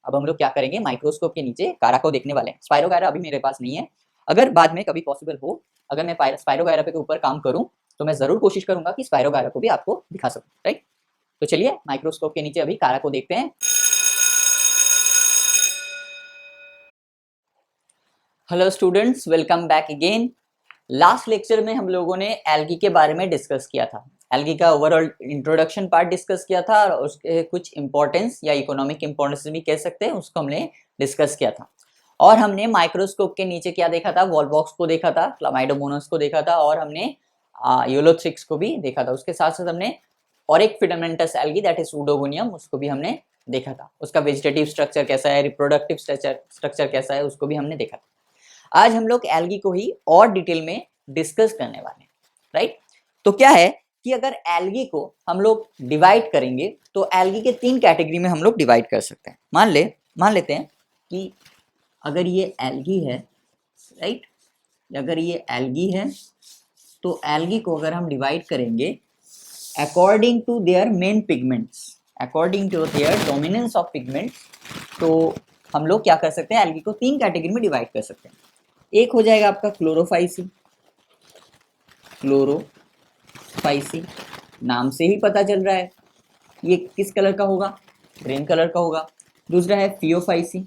अब हम लोग क्या करेंगे, माइक्रोस्कोप के नीचे कारा को देखने वाले हैं। स्पायरोगायरा अभी मेरे पास नहीं है, अगर बाद में कभी पॉसिबल हो, अगर मैं स्पायरोगायरा पे ऊपर काम करूं तो मैं जरूर कोशिश करूंगा कि स्पायरोगायरा को भी आपको दिखा सकूं, राइट। तो चलिए माइक्रोस्कोप के नीचे अभी कारा को देखते हैं। Hello students, welcome back again. Last lecture में हम लोगों ने एल्गी के बारे में डिस्कस किया था। एल्गी का ओवरऑल इंट्रोडक्शन पार्ट डिस्कस किया था और उसके कुछ इंपॉर्टेंस या इकोनॉमिक इंपॉर्टेंस भी कह सकते हैं, उसको हमने डिस्कस किया था। और हमने माइक्रोस्कोप के नीचे क्या देखा था, वॉलबॉक्स को देखा था, क्लामाइडोमोनास को देखा था और हमने यूलोथ्रिक्स को भी देखा था। उसके साथ साथ हमने और एक फिलामेंटस एल्गी दैट इज सूडोगोनियम, उसको भी हमने देखा था। उसका वेजिटेटिव स्ट्रक्चर कैसा है, रिप्रोडक्टिव स्ट्रक्चर कैसा है, उसको भी हमने देखा था। आज हम लोग एल्गी को ही और डिटेल में डिस्कस करने वाले हैं, राइट। तो क्या है कि अगर एल्गी को हम लोग डिवाइड करेंगे तो एल्गी के 3 कैटेगरी में हम लोग डिवाइड कर सकते हैं। मान लेते हैं कि अगर ये एल्गी है, राइट, अगर ये एल्गी है तो एल्गी को अगर हम डिवाइड करेंगे according to their main pigments, according to their dominance of pigments, तो हम लोग क्या कर सकते हैं, एल्गी को 3 कैटेगरी में डिवाइड कर सकते हैं। एक हो जाएगा आपका क्लोरोफाइसी, क्लोरोफाइसी नाम से ही पता चल रहा है ये किस कलर का होगा, ग्रीन कलर का होगा। दूसरा है फियोफाइसी,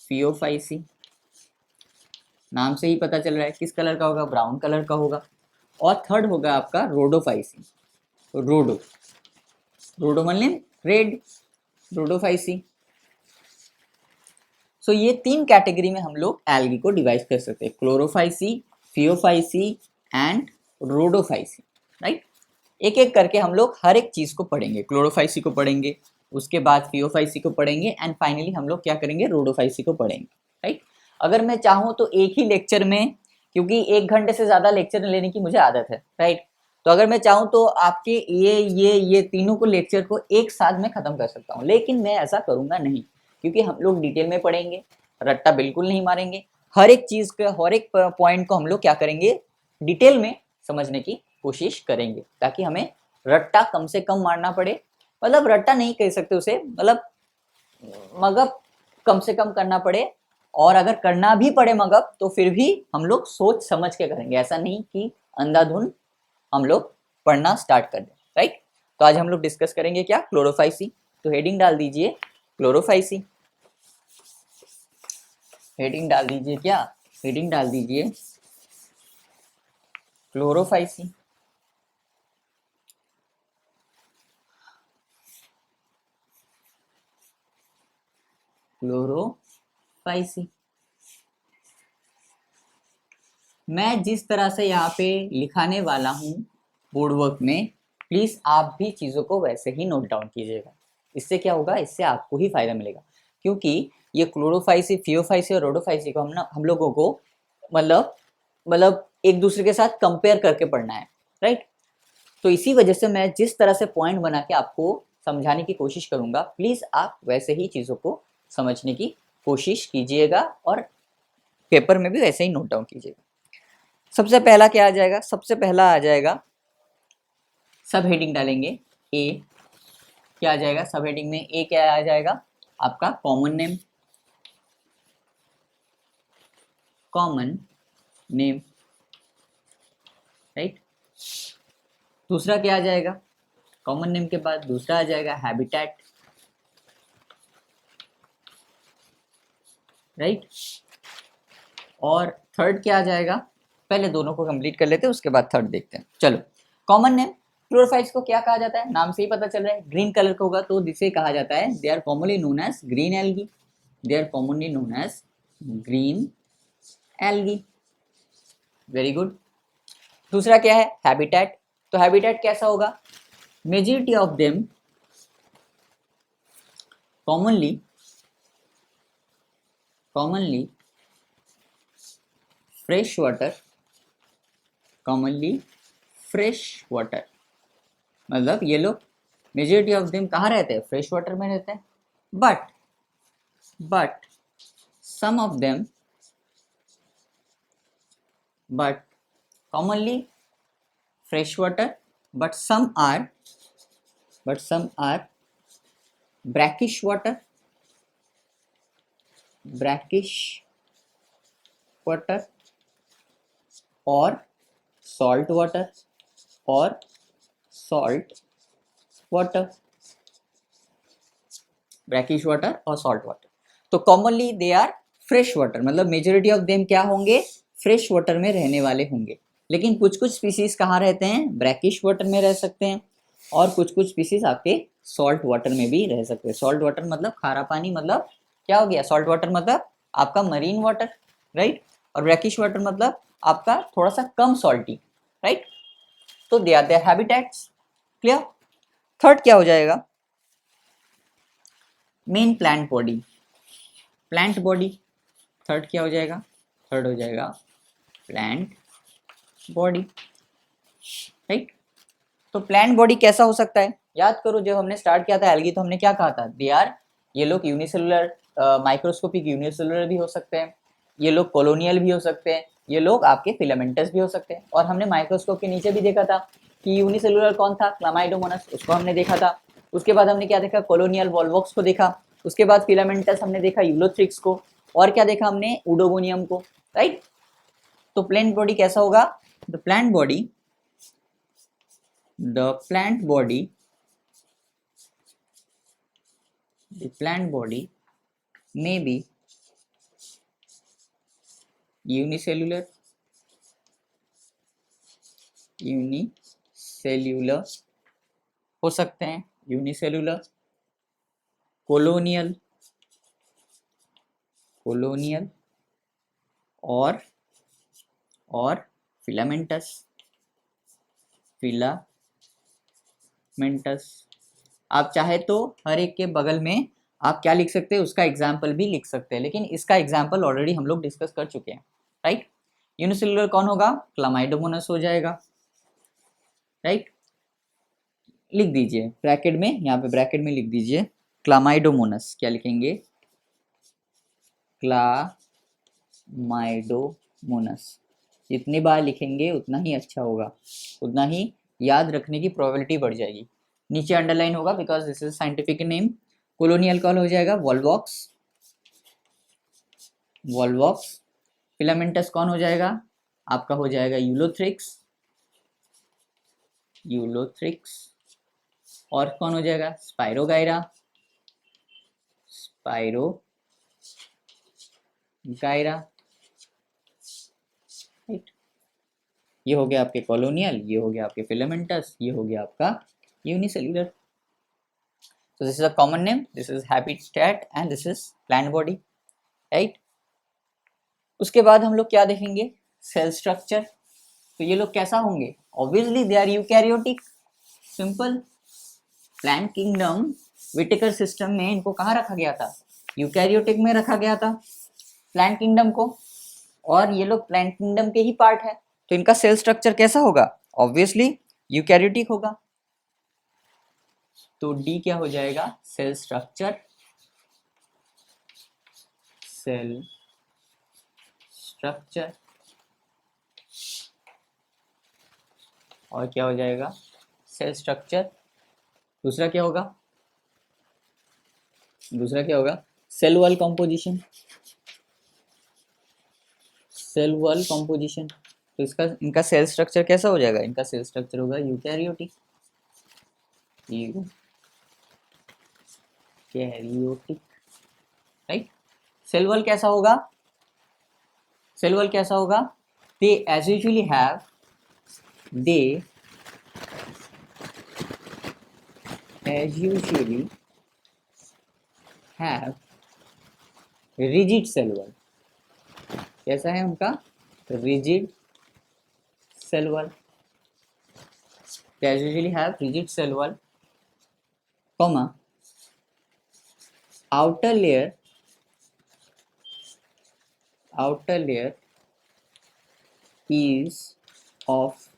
फियोफाइसी नाम से ही पता चल रहा है किस कलर का होगा, ब्राउन कलर का होगा। और थर्ड होगा आपका रोडोफाइसी, रोडो, रोडो मतलब रेड, रोडोफाइसी। सो ये 3 कैटेगरी में हम लोग एल्गी को डिवाइड कर सकते हैं, Chlorophyceae, Phaeophyceae and Rhodophyceae, right. एक एक करके हम लोग हर एक चीज को पढ़ेंगे। क्लोरोफाइसी को पढ़ेंगे, उसके बाद फियोफाइसी को पढ़ेंगे एंड फाइनली हम लोग क्या करेंगे, रोडोफाइसी को पढ़ेंगे, राइट। अगर मैं चाहूँ तो एक ही लेक्चर में, क्योंकि 1 घंटे से ज्यादा लेक्चर लेने की मुझे आदत है, राइट। तो अगर मैं चाहूँ तो आपके ये तीनों को लेक्चर को एक साथ में खत्म कर सकता हूँ, लेकिन मैं ऐसा करूंगा नहीं, क्योंकि हम लोग डिटेल में पढ़ेंगे, रट्टा बिल्कुल नहीं मारेंगे। हर एक चीज का, हर एक पॉइंट को हम लोग क्या करेंगे, डिटेल में समझने की कोशिश करेंगे, ताकि हमें रट्टा कम से कम मारना पड़े। मतलब रट्टा नहीं कह सकते उसे, मतलब मगप कम से कम करना पड़े। और अगर करना भी पड़े मगप, तो फिर भी हम लोग सोच समझ के करेंगे, ऐसा नहीं कि अंधाधुन हम लोग पढ़ना स्टार्ट कर दें, राइट। तो आज हम लोग डिस्कस करेंगे क्या, क्लोरोफाइसी। तो हेडिंग डाल दीजिए क्लोरोफाइसी, हेडिंग डाल दीजिए क्या, हेडिंग डाल दीजिए क्लोरोफाइसी। क्लोरोफाइसी मैं जिस तरह से यहाँ पे लिखाने वाला हूँ बोर्डवर्क में, प्लीज आप भी चीजों को वैसे ही नोट डाउन कीजिएगा। इससे क्या होगा, इससे आपको ही फायदा मिलेगा, क्योंकि ये क्लोरोफाइसी, फियोफाइसी और रोडोफाइसी को हम लोगों को मतलब एक दूसरे के साथ कंपेयर करके पढ़ना है, राइट। तो इसी वजह से मैं जिस तरह से पॉइंट बना के आपको समझाने की कोशिश करूंगा, प्लीज आप वैसे ही चीजों को समझने की कोशिश कीजिएगा और पेपर में भी वैसे ही नोट डाउन कीजिएगा। सबसे पहला क्या आ जाएगा, सबसे पहला आ जाएगा, सब हेडिंग डालेंगे ए। क्या आ जाएगा सब हेडिंग में, ए क्या आ जाएगा आपका, common name, common name, right. दूसरा क्या आ जाएगा, कॉमन नेम के बाद दूसरा आ जाएगा हैबिटेट, राइट। और थर्ड क्या आ जाएगा, पहले दोनों को कंप्लीट कर लेते हैं, उसके बाद थर्ड देखते हैं। चलो, कॉमन नेम, क्लोरोफाइट्स को क्या कहा जाता है, नाम से ही पता चल रहा है, ग्रीन कलर का होगा तो जिसे कहा जाता है, they are commonly known as green algae, they are commonly known as green algae, very good. दूसरा क्या है, हैबिटेट। तो हैबिटेट कैसा होगा, majority of them commonly fresh water, commonly fresh water, मतलब ये लोग मेजॉरिटी ऑफ देम कहाँ रहते हैं, फ्रेश वाटर में रहते हैं। But some of them, but commonly fresh water, but some are brackish water, brackish water और सॉल्ट वाटर, और सॉल्ट वाटर, ब्रैकिश वाटर और सॉल्ट वाटर। तो commonly they are fresh water, मतलब मेजोरिटी ऑफ देम क्या होंगे, fresh water में रहने वाले होंगे। लेकिन कुछ कुछ स्पीसीज कहाँ रहते हैं, ब्रैकिश वाटर में रह सकते हैं, और कुछ कुछ स्पीसीज आपके सॉल्ट वाटर में भी रह सकते हैं। सॉल्ट वाटर मतलब खारा पानी, मतलब क्या हो गया, सॉल्ट वाटर मतलब आपका मरीन वाटर, राइट। और ब्रैकिश वाटर मतलब आपका थोड़ा सा कम सॉल्टी, राइट। तो they are their habitats, clear. Third क्या हो जाएगा, main plant body, plant body. Third क्या हो जाएगा, थर्ड हो जाएगा प्लांट बॉडी, राइट। तो प्लांट बॉडी कैसा हो सकता है, याद करो जब हमने स्टार्ट किया था एल्गी तो हमने क्या कहा था, दे आर, ये लोग यूनिसेलुलर, माइक्रोस्कोपिक यूनिसेलुलर भी हो सकते हैं, ये लोग कॉलोनियल भी हो सकते हैं, ये लोग आपके फिलामेंटस भी हो सकते हैं। और हमने माइक्रोस्कोप के नीचे भी देखा था कि यूनिसेलुलर कौन था, क्लामाइडोमोनास, उसको हमने देखा था। उसके बाद हमने क्या देखा, कॉलोनियल वॉल्वॉक्स को देखा। उसके बाद फिलामेंटस हमने देखा, यूलोथ्रिक्स को, और क्या देखा हमने, उडोगोनियम को, राइट। तो प्लांट बॉडी कैसा होगा, the plant body, the plant body, the plant body may be unicellular, unicellular हो सकते हैं, यूनिसेल्यूलर, कॉलोनियल, कॉलोनियल, और फिलामेंटस, फिलामेंटस। आप चाहे तो हर एक के बगल में आप क्या लिख सकते हैं, उसका एग्जाम्पल भी लिख सकते हैं, लेकिन इसका एग्जाम्पल ऑलरेडी हम लोग डिस्कस कर चुके हैं, राइट। यूनिसेल्युलर कौन होगा, क्लामाइडोमोनास हो जाएगा, राइट। लिख दीजिए ब्रैकेट में, यहाँ पे ब्रैकेट में लिख दीजिए क्लामाइडोमोनास, क्या लिखेंगे, क्लामाइडोमोनास। जितनी बार लिखेंगे उतना ही अच्छा होगा, उतना ही याद रखने की प्रोबेबिलिटी बढ़ जाएगी। नीचे अंडरलाइन होगा because this is scientific name. Colonial call हो जाएगा वॉल्वॉक्स, वॉल्वॉक्स। फिलामेंटस कौन हो जाएगा, आपका हो जाएगा यूलोथ्रिक्स, यूलोथ्रिक्स। और कौन हो जाएगा, स्पाइरोगायरा, स्पाइरोगायरा, राइट। ये हो गया आपके कॉलोनियल, ये हो गया आपके फिलामेंटस, ये हो गया आपका unicellular. So this is a common name, this is habitat and this is plant body, right। उसके बाद हम लोग क्या देखेंगे, सेल स्ट्रक्चर। तो ये लोग कैसा होंगे, obviously they are eukaryotic, simple. Plant kingdom Whittaker system में इनको कहाँ रखा गया था, यूकैरियोटिक में रखा गया था प्लांट किंगडम को, और ये लोग प्लांट किंगडम के ही पार्ट है। तो इनका सेल स्ट्रक्चर कैसा होगा, ऑब्वियसली यूकैरियोटिक होगा। तो डी क्या हो जाएगा, सेल स्ट्रक्चर, सेल स्ट्रक्चर। और क्या हो जाएगा, सेल स्ट्रक्चर। दूसरा क्या होगा, दूसरा क्या होगा, cell wall composition, cell wall composition. तो इसका, इनका सेल स्ट्रक्चर कैसा हो जाएगा, इनका सेल स्ट्रक्चर होगा eukaryotic, eukaryotic, right. Cell wall कैसा होगा, सेल वॉल कैसा होगा, they as usually have, they as usually have rigid cell wall। कैसा है उनका, rigid cell wall। They as usually have rigid cell wall, comma, outer layer is of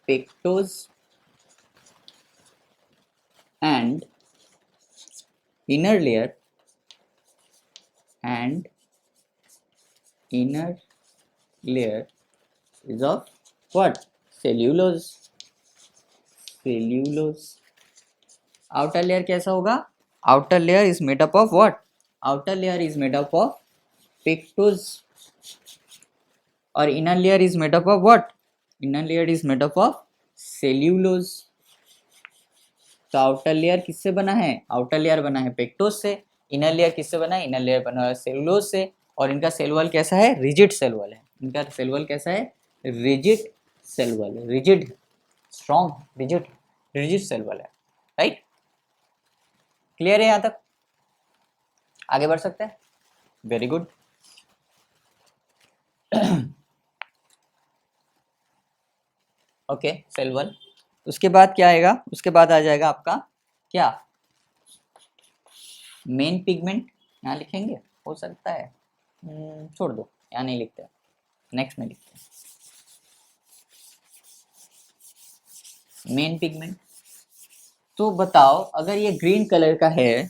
pectose and inner layer is of what, cellulose। Outer layer कैसा होगा, outer layer is made up of what? Outer layer is made up of pectose और inner layer is made up of what? Inner layer is made up of cellulose. तो outer layer किससे बना है? Outer layer बना है पेक्टोस से. Inner layer किससे बना है? इनर लेयर बना है सेलुलोज से. और इनका सेल वॉल कैसा है? रिजिड सेल वॉल है. इनका सेल वॉल कैसा है? Rigid cell wall. Rigid, strong, rigid cell wall है. राइट, क्लियर है यहाँ तक? आगे बढ़ सकते हैं. Very good. Okay, cell wall. उसके बाद क्या आएगा? उसके बाद आ जाएगा आपका क्या? Main pigment. यहाँ लिखेंगे, हो सकता है छोड़ दो, यहाँ नहीं लिखते, नेक्स्ट में लिखते हैं. Main pigment. तो बताओ, अगर ये ग्रीन कलर का है,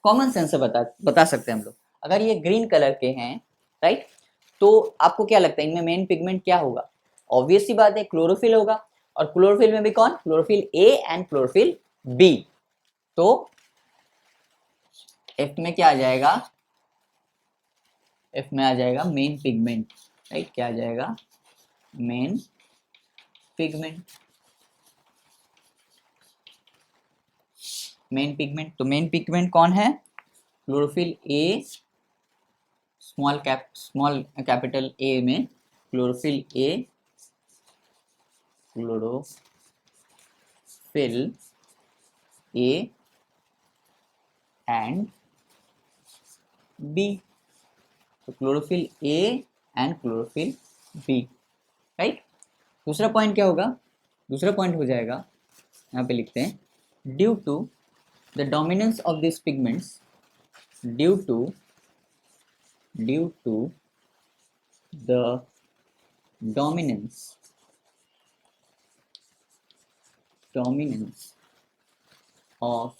कॉमन सेंस से बता सकते हैं हम लोग. अगर ये ग्रीन कलर के हैं, राइट, तो आपको क्या लगता है इनमें मेन पिगमेंट क्या होगा? ऑब्वियस सी बात है, क्लोरोफिल होगा. और क्लोरोफिल में भी कौन? Chlorophyll A and chlorophyll B. तो एफ में क्या आ जाएगा? एफ में आ जाएगा मेन पिगमेंट. राइट, क्या आ जाएगा? Main pigment. Main pigment. तो मेन पिगमेंट कौन है? Chlorophyll A, small capital A में chlorophyll A, chlorophyll A and B. तो chlorophyll A and chlorophyll B. Right. दूसरा पॉइंट क्या होगा? दूसरा पॉइंट हो जाएगा, यहाँ पे लिखते हैं, due to the dominance of this pigments, due to the dominance of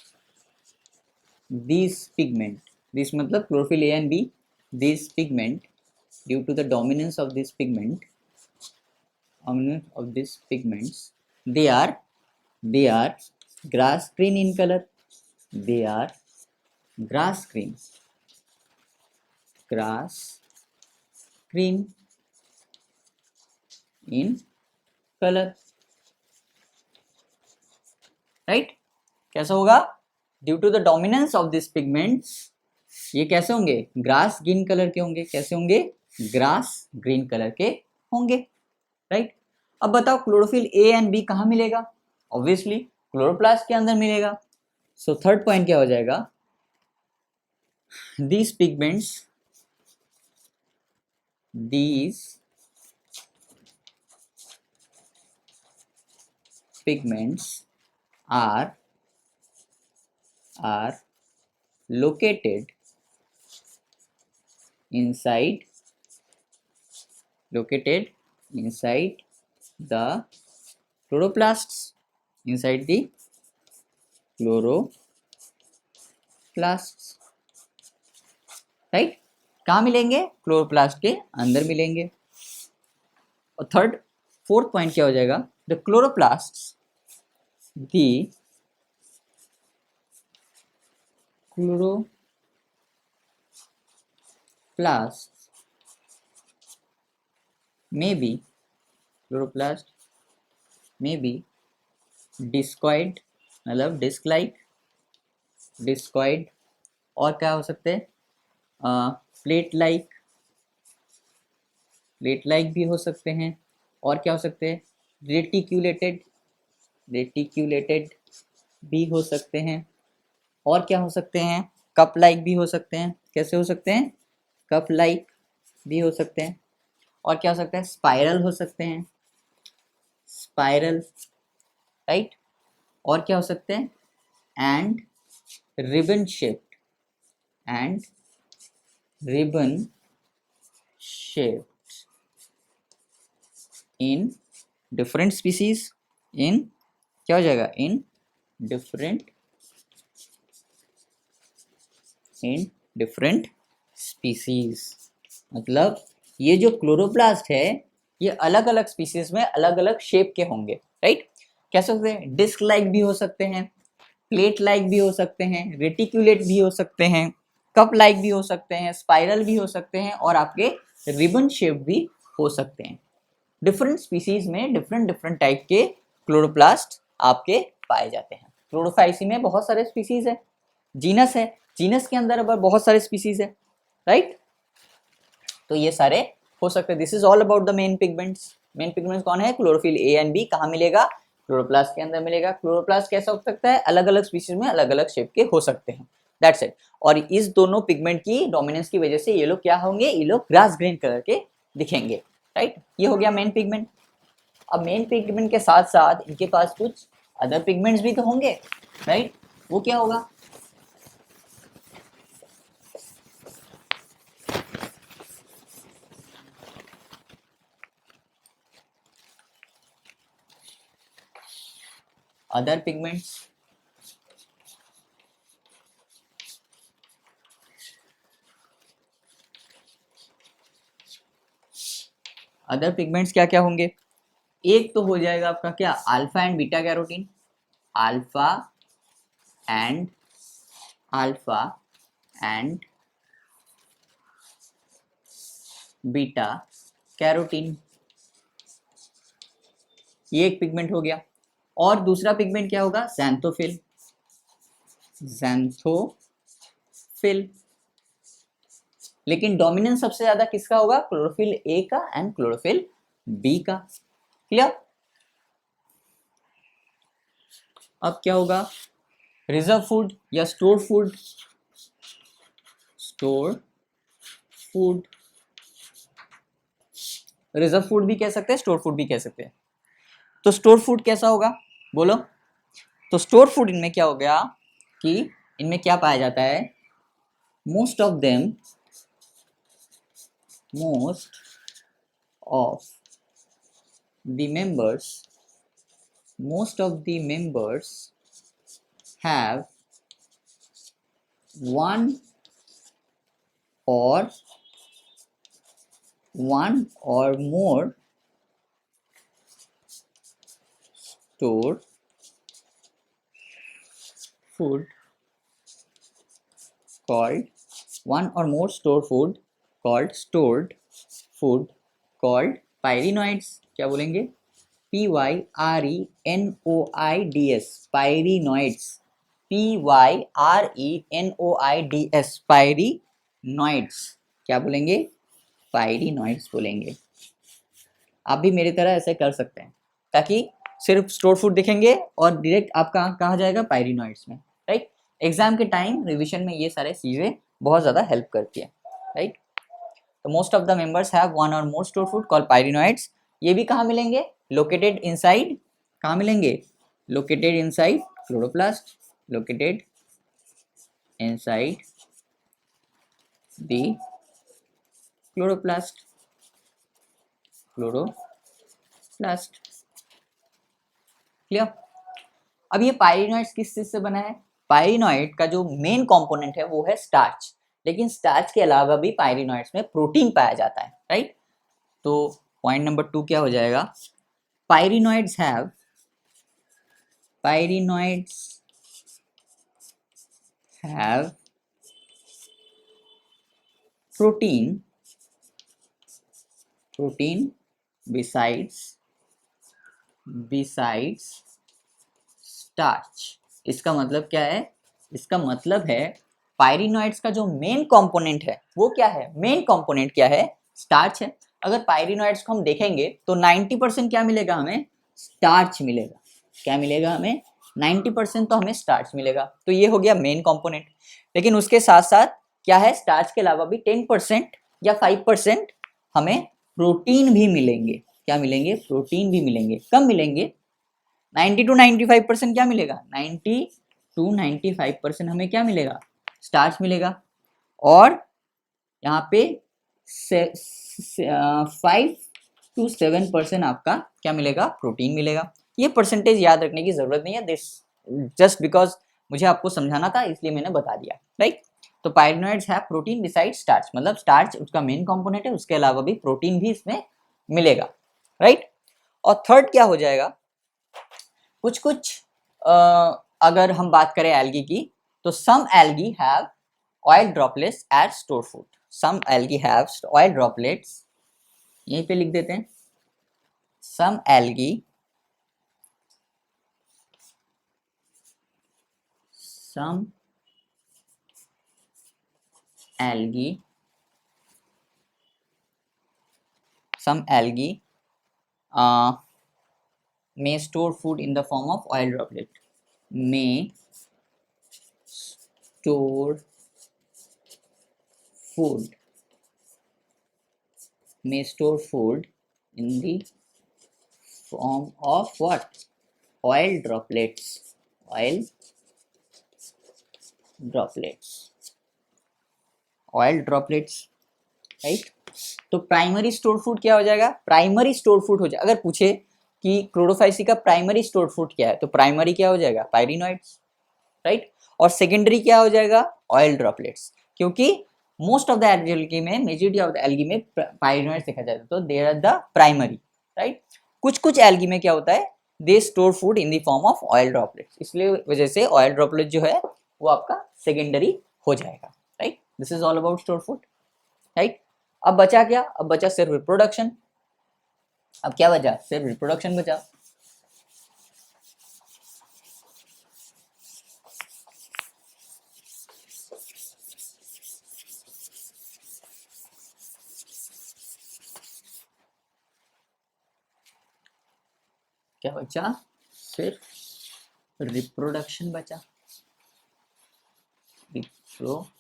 these pigment, this मतलब chlorophyll A and B, these pigment, due to the dominance of this pigment, they are grass green in color. They are grass green in color. Right. कैसा होगा? Due to the dominance of this pigments, ये कैसे होंगे? Grass green colour के होंगे. कैसे होंगे? Grass green colour के होंगे. राइट. अब बताओ क्लोरोफिल ए एंड बी कहाँ मिलेगा? ऑब्वियसली क्लोरोप्लास्ट के अंदर मिलेगा. सो थर्ड पॉइंट क्या हो जाएगा? these pigments are located inside the chloroplasts, inside the chloroplasts. Right. कहाँ मिलेंगे? क्लोरोप्लास्ट के अंदर मिलेंगे. और फोर्थ पॉइंट क्या हो जाएगा? The chloroplasts, the chloroplast may be discoid, मतलब डिस्क लाइक, डिस्कॉइड. और क्या हो सकते हैं? प्लेट लाइक भी हो सकते हैं. और क्या हो सकते हैं? रेटिक्यूलेटेड भी हो सकते हैं. और क्या हो सकते हैं? कप लाइक भी हो सकते हैं. कैसे हो सकते हैं? कप लाइक भी हो सकते हैं. और क्या हो सकता है? स्पाइरल हो सकते हैं. स्पाइरल. राइट. और क्या हो सकते हैं? And ribbon shaped in different species. In क्या हो जाएगा? In different species. मतलब ये जो क्लोरोप्लास्ट है, ये अलग अलग स्पीसीज में अलग अलग शेप के होंगे. राइट. कैसे होते हैं? डिस्क लाइक भी हो सकते हैं. प्लेट लाइक भी हो सकते हैं, रेटिकुलेट भी हो सकते हैं, कप लाइक भी हो सकते हैं, स्पाइरल भी हो सकते हैं और आपके रिबन शेप भी हो सकते हैं। डिफरेंट स्पीसीज में डिफरेंट डिफरेंट टाइप के क्लोरोप्लास्ट आपके पाए जाते हैं। क्लोरोफाइसी में बहुत सारे स्पीसीज है, जीनस है, जीनस के अंदर अब बहुत सारे स्पीसीज है, राइट। तो ये सारे हो सकते हैं। This is all about the main pigments. Main pigments कौन है? Chlorophyll A and B. कहाँ मिलेगा? क्लोरोप्लास्ट के अंदर मिलेगा। क्लोरोप्लास्ट कैसा हो सकता है? अलग अलग स्पीशीज में अलग अलग शेप के हो सकते हैं, दैट्स इट। और इस दोनों पिगमेंट की डोमिनेंस की वजह से ये लोग क्या होंगे? ये लोग ग्रास ग्रीन कलर के दिखेंगे, राइट। ये हो गया मेन पिगमेंट। अब मेन पिगमेंट के साथ साथ इनके पास कुछ अदर पिगमेंट्स भी तो होंगे, राइट। वो क्या होगा? Other pigments. अदर पिगमेंट्स क्या क्या होंगे? एक तो हो जाएगा आपका क्या? Alpha and beta carotene. Alpha and alpha and beta carotene, ये एक पिगमेंट हो गया। और दूसरा पिगमेंट क्या होगा? ज़ैंथोफिल। ज़ैंथोफिल। लेकिन डोमिनेंस सबसे ज्यादा किसका होगा? क्लोरोफिल ए का एंड क्लोरोफिल बी का। क्लियर? अब क्या होगा? रिजर्व फूड या store food? Store food. Reserve food भी कह सकते हैं, स्टोर फूड भी कह सकते हैं। तो स्टोर फूड कैसा होगा? बोलो। तो स्टोर फूड इनमें क्या हो गया कि इनमें क्या पाया जाता है? Most of the members have one or more stored food called pyrenoids। क्या बोलेंगे? PYRENOIDS, pyrenoids। PYRENOIDS, pyrenoids। क्या बोलेंगे? पायरिनॉइड्स बोलेंगे। आप भी मेरी तरह ऐसे कर सकते हैं, ताकि सिर्फ स्टोर फूड दिखेंगे और डायरेक्ट आपका कहा जाएगा पायरिनॉइड्स में, राइट। एग्जाम के टाइम रिवीजन में ये सारे चीजें बहुत ज्यादा हेल्प करती है, राइट। तो most of the members have one और मोर स्टोर फूड कॉल्ड पायरिनॉइड्स। ये भी कहाँ मिलेंगे? Located inside. कहाँ मिलेंगे? Located inside chloroplast. Located inside the chloroplast. Clear? अब ये पायरिनॉइड्स किस चीज से बना है? पायरिनॉइड का जो मेन कंपोनेंट है वो है स्टार्च, लेकिन स्टार्च के अलावा भी पायरिनॉइड्स में प्रोटीन पाया जाता है, राइट। तो पॉइंट नंबर 2 क्या हो जाएगा? पायरिनॉइड्स हैव प्रोटीन besides स्टार्च। इसका मतलब क्या है? इसका मतलब है पायरिनॉइड्स का जो मेन कंपोनेंट है वो क्या है? मेन कंपोनेंट क्या है? स्टार्च है। अगर पायरिनॉइड्स को हम देखेंगे तो 90% क्या मिलेगा हमें? स्टार्च मिलेगा। क्या मिलेगा हमें? 90% तो हमें स्टार्च मिलेगा। तो ये हो गया मेन कंपोनेंट। लेकिन उसके साथ साथ क्या है? स्टार्च के अलावा भी 10% या 5% हमें प्रोटीन भी मिलेंगे। क्या मिलेंगे? प्रोटीन भी मिलेंगे। कम मिलेंगे। 90 to 95% क्या मिलेगा? 90 to 95% हमें क्या मिलेगा? स्टार्च मिलेगा। और यहाँ पे 5 to 7% आपका क्या मिलेगा? प्रोटीन मिलेगा। ये परसेंटेज याद रखने की जरूरत नहीं है, दिस जस्ट बिकॉज मुझे आपको समझाना था इसलिए मैंने बता दिया, राइट। तो पायरिनॉइड्स हैव प्रोटीन बिसाइड स्टार्च, मतलब स्टार्च उसका मेन कंपोनेंट है, उसके अलावा भी प्रोटीन भी इसमें मिलेगा, राइट। और थर्ड क्या हो जाएगा? कुछ अगर हम बात करें एल्गी की, तो some algae have oil droplets at store food. Some algae have oil droplets, यहीं पे लिख देते हैं, some algae some algae uh, may store food in the form of oil droplet, may store food may store food in the form of what? Oil droplets, oil droplets, oil droplets, right. तो primary store food क्या हो जाएगा? Primary store food हो जाएगा। अगर पूछे कि Chlorophyceae का प्राइमरी स्टोर फूड क्या है, तो प्राइमरी क्या हो जाएगा? पायरिनॉइड्स, राइट। और सेकेंडरी क्या हो जाएगा? ऑयल ड्रॉपलेट्स, क्योंकि मोस्ट ऑफ द एल्गी में, मेजॉरिटी ऑफ द एल्गी में पायरिनॉइड्स देखा जाता है, तो they are the primary, right. कुछ कुछ एल्गी में क्या होता है? They store food in the form of oil droplets, इसलिए वजह से ऑयल ड्रॉपलेट जो है वो आपका सेकेंडरी हो जाएगा, right. This is all about store food, right. अब बचा क्या? अब बचा सिर्फ रिप्रोडक्शन। अब क्या बचा? सिर्फ रिप्रोडक्शन बचा। क्या बचा? सिर्फ रिप्रोडक्शन बचा। रिप्रोडक्शन।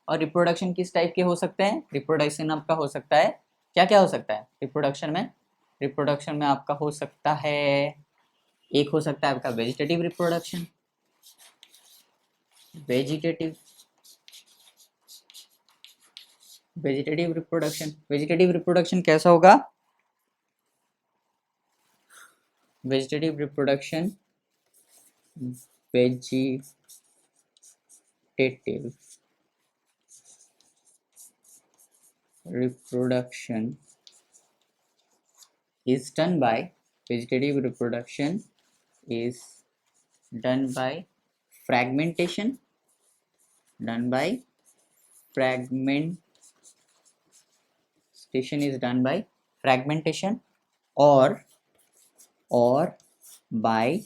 और रिप्रोडक्शन किस टाइप के हो सकते हैं? रिप्रोडक्शन आपका हो सकता है, क्या क्या हो सकता है रिप्रोडक्शन में? रिप्रोडक्शन में आपका हो सकता है, एक हो सकता है आपका vegetative reproduction. Vegetative vegetative reproduction, vegetative reproduction कैसा होगा? Vegetative reproduction, vegetative reproduction is done by vegetative reproduction is done by fragmentation, done by fragmentation is done by fragmentation or by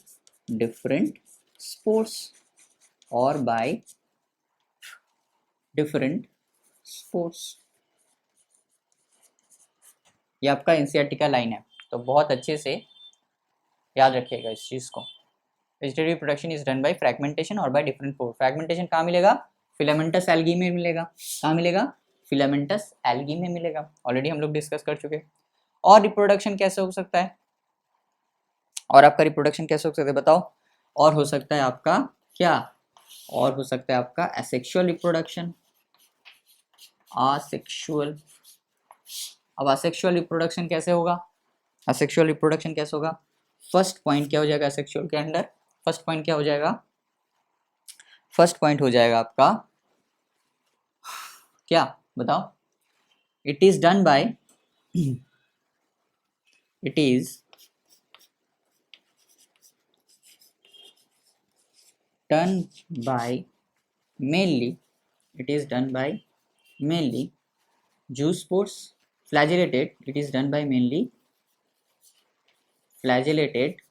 different spores, or by different spores। ये आपका NCERT का line है, तो बहुत अच्छे से याद रखिएगा इस चीज़ को। Vegetative production is done by fragmentation और बाय डिफरेंट स्पोर। फ्रैगमेंटेशन कहाँ मिलेगा? फिलामेंटस एल्गी में मिलेगा। कहाँ मिलेगा? फिलामेंटस एल्गी में मिलेगा, ऑलरेडी हम लोग डिस्कस कर चुके हैं। और रिप्रोडक्शन कैसे हो सकता है? और आपका रिप्रोडक्शन कैसे हो सकता है बताओ? और हो सकता है आपका क्या? और हो सकता है आपका एसेक्सुअल रिप्रोडक्शन, आसेक्सुअल। अब असेक्सुअल रिप्रोडक्शन कैसे होगा? असेक्सुअल रिप्रोडक्शन कैसे होगा? फर्स्ट पॉइंट क्या हो जाएगा असेक्सुअल के अंदर? फर्स्ट पॉइंट क्या हो जाएगा? फर्स्ट पॉइंट हो जाएगा आपका क्या बताओ? It is done by it is done by mainly it is done by mainly zoospores, flagellated, it is done by mainly flagellated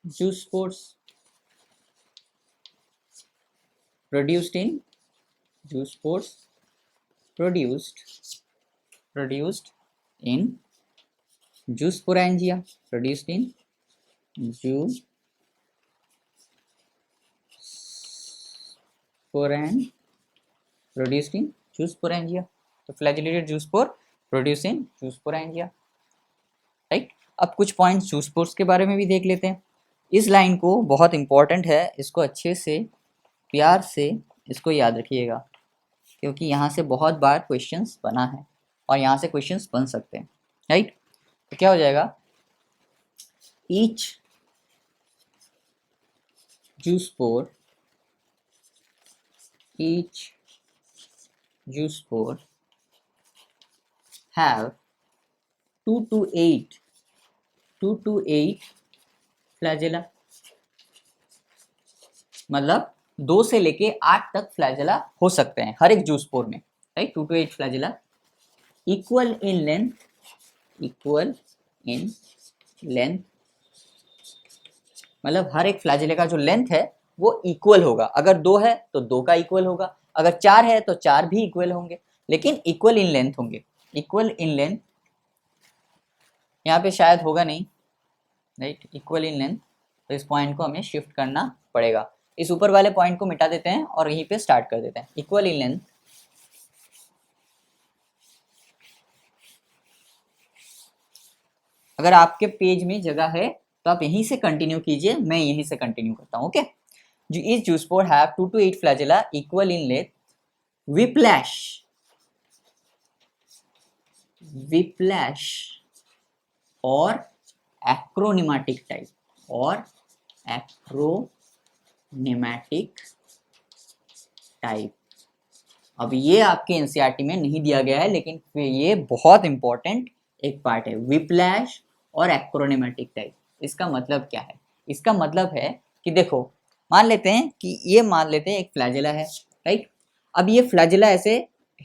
zoospores produced in zoospores produced in zoosporangia, produced in produced in zoosporangia। तो flagellated zoospore produced in zoosporangia, right. अब कुछ points zoospores के बारे में भी देख लेते हैं। इस लाइन को बहुत इंपॉर्टेंट है, इसको अच्छे से प्यार से इसको याद रखिएगा, क्योंकि यहाँ से बहुत बार क्वेश्चंस बना है और यहाँ से क्वेश्चंस बन सकते हैं, राइट। तो क्या हो जाएगा? Each zoospore have 2 to 8 flagella, मतलब 2 से लेके 8 तक फ्लैजेला हो सकते हैं हर एक जूस्पोर में, right. 2 to 8 flagella equal in length, मतलब हर एक फ्लैजेले का जो लेंथ है वो इक्वल होगा। अगर 2 है तो 2 का इक्वल होगा, अगर 4 है तो 4 भी इक्वल होंगे, लेकिन इक्वल इन लेंथ होंगे। इक्वल इन लेंथ यहाँ पे शायद होगा नहीं, राइट, इक्वल इन लेंथ, तो इस पॉइंट को हमें शिफ्ट करना पड़ेगा। इस ऊपर वाले पॉइंट को मिटा देते हैं और यहीं पे स्टार्ट कर देते हैं। इक्वल इन लेंथ अगर आपके पेज में जगह है तो आप यहीं से कंटिन्यू कीजिए, मैं यहीं से कंटिन्यू करता हूँ, okay. Each zoospore have 2 to 8 flagella equal in length, whiplash और acronematic type अब ये आपके एनसीईआरटी में नहीं दिया गया है, लेकिन ये बहुत इंपॉर्टेंट एक पार्ट है, विप्लैश और एक्रोनेमेटिक टाइप। इसका मतलब क्या है? इसका मतलब है कि देखो, मान लेते हैं एक फ्लैजेला है, राइट। अब ये फ्लैजेला ऐसे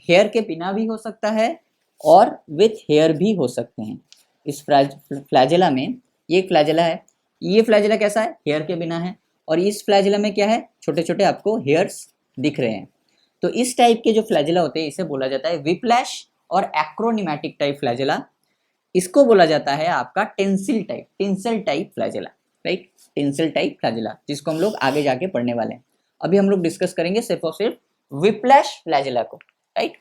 हेयर के बिना भी हो सकता है और विथ हेयर भी हो सकते हैं। इस फ्लैजेला में ये एक फ्लैजेला है, ये फ्लैजेला कैसा है? हेयर के बिना है। और इस फ्लैजेला में क्या है? छोटे छोटे आपको हेयर्स दिख रहे हैं। तो इस टाइप के जो फ्लैजेला होते हैं इसे बोला जाता है विप्लैश और एक्रोनिमेटिक टाइप फ्लैजेला। इसको बोला जाता है आपका tensile type flagella, right. Tensile type flagella, जिसको हम लोग आगे जाके पढ़ने वाले हैं। अभी हम लोग डिस्कस करेंगे सिर्फ और सिर्फ विप्लैश फ्लैजेला को, राइट।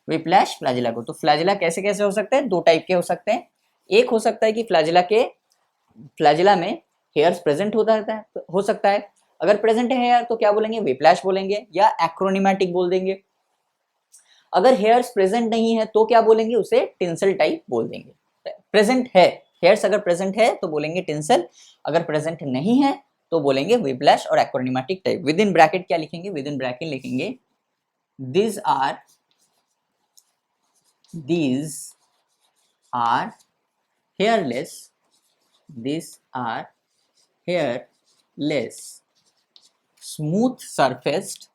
विप्लैश फ्लैजेला को। तो फ्लैजेला कैसे कैसे हो सकते हैं? 2 टाइप के हो सकते हैं। एक हो सकता है कि फ्लैजेला में हेयर्स प्रेजेंट हो सकता है। अगर प्रेजेंट है हेयर तो क्या बोलेंगे? विप्लैश बोलेंगे या एक्रोनिमेटिक बोल देंगे। अगर हेयर्स प्रेजेंट नहीं है तो क्या बोलेंगे? उसे टिंसल टाइप बोल देंगे। प्रेजेंट है हेयर्स, अगर प्रेजेंट है तो बोलेंगे टिंसल, अगर प्रेजेंट नहीं है तो बोलेंगे विप्लैश और एक्रोनिमेटिक टाइप। विद इन ब्रैकेट क्या लिखेंगे? विद इन ब्रैकेट लिखेंगे these are hairless, smooth surfaced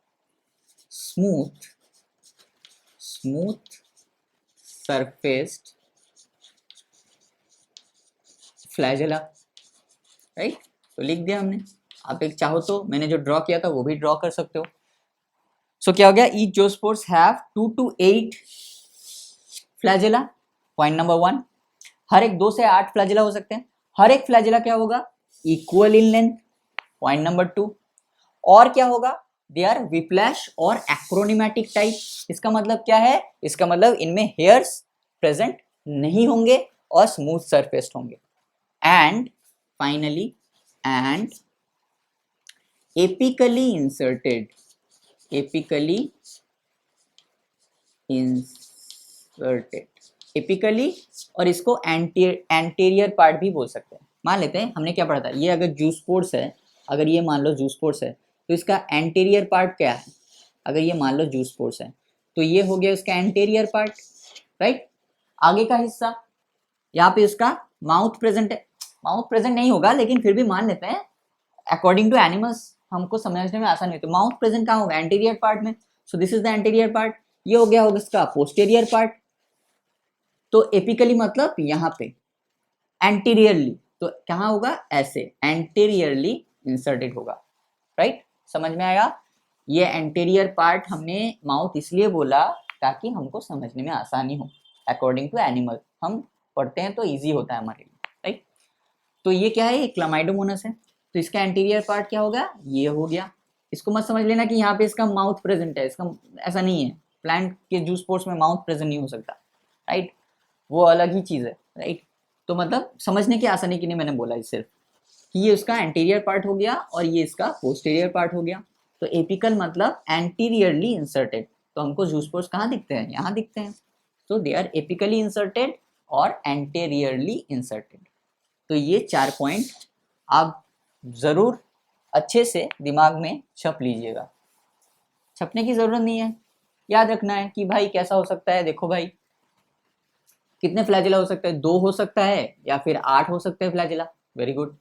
flagella, right. तो लिख दिया हमने। आप एक चाहो तो मैंने जो ड्रॉ किया था वो भी ड्रॉ कर सकते हो। सो क्या हो गया? Each zoospores have 2 to 8 flagella, point number 1। हर एक 2 से 8 फ्लैजेला हो सकते हैं। हर एक फ्लैजेला क्या होगा? Equal in length, point number 2। और क्या होगा? दे आर विप्लैश और एक्रोनिमेटिक टाइप। इसका मतलब क्या है? इसका मतलब इनमें हेयर्स प्रेजेंट नहीं होंगे और स्मूथ सरफेस्ड होंगे। एंड फाइनली एपिकली इंसर्टेड, एपिकली, और इसको एंटीरियर पार्ट भी बोल सकते हैं। मान लेते हैं हमने क्या पढ़ा था, ये अगर जूस्पोर्स है, अगर ये मान लो जूस्पोर्स है तो इसका एंटीरियर पार्ट क्या है? अगर ये मान लो जूस्पोर्स है तो ये हो गया इसका एंटीरियर पार्ट, राइट। आगे का हिस्सा, यहाँ पे इसका माउथ प्रेजेंट है। माउथ प्रेजेंट नहीं होगा लेकिन फिर भी मान लेते हैं, अकॉर्डिंग टू एनिमल्स हमको समझने में आसान नहीं। तो माउथ प्रेजेंट कहाँ होगा? एंटीरियर पार्ट में। सो this is the anterior part. ये हो गया होगा इसका पोस्टीरियर पार्ट। तो एपिकली मतलब यहाँ पे, एंटीरियरली तो कहाँ होगा? ऐसे एंटीरियरली इंसर्टेड होगा, राइट। समझ में आया? ये एंटीरियर पार्ट हमने माउथ इसलिए बोला ताकि हमको समझने में आसानी हो। अकॉर्डिंग टू एनिमल हम पढ़ते हैं तो इजी होता है हमारे लिए, राइट। तो ये क्या है? क्लामाइडोमोनास है। तो इसका एंटीरियर पार्ट क्या होगा? ये हो गया। इसको मत समझ लेना कि यहाँ पे इसका माउथ प्रेजेंट है, इसका ऐसा नहीं है। प्लांट के जूस्पोर्स में माउथ प्रेजेंट नहीं हो सकता, राइट, वो अलग ही चीज़ है, राइट। तो मतलब समझने की आसानी के लिए मैंने बोला सिर्फ कि ये उसका एंटीरियर पार्ट हो गया और ये इसका पोस्टीरियर पार्ट हो गया। तो एपिकल मतलब एंटीरियरली इंसर्टेड। तो हमको जूस्पोर्स कहाँ दिखते हैं? यहाँ दिखते हैं। तो दे आर एपिकली इंसर्टेड और एंटीरियरली इंसर्टेड। तो ये 4 पॉइंट आप ज़रूर अच्छे से दिमाग में छप लीजिएगा। छपने की ज़रूरत नहीं है, याद रखना है कि भाई कैसा हो सकता है। देखो भाई, कितने फ्लैजिला हो सकते हैं? 2 हो सकता है या फिर 8 हो सकते हैं फ्लैजिला। Very good.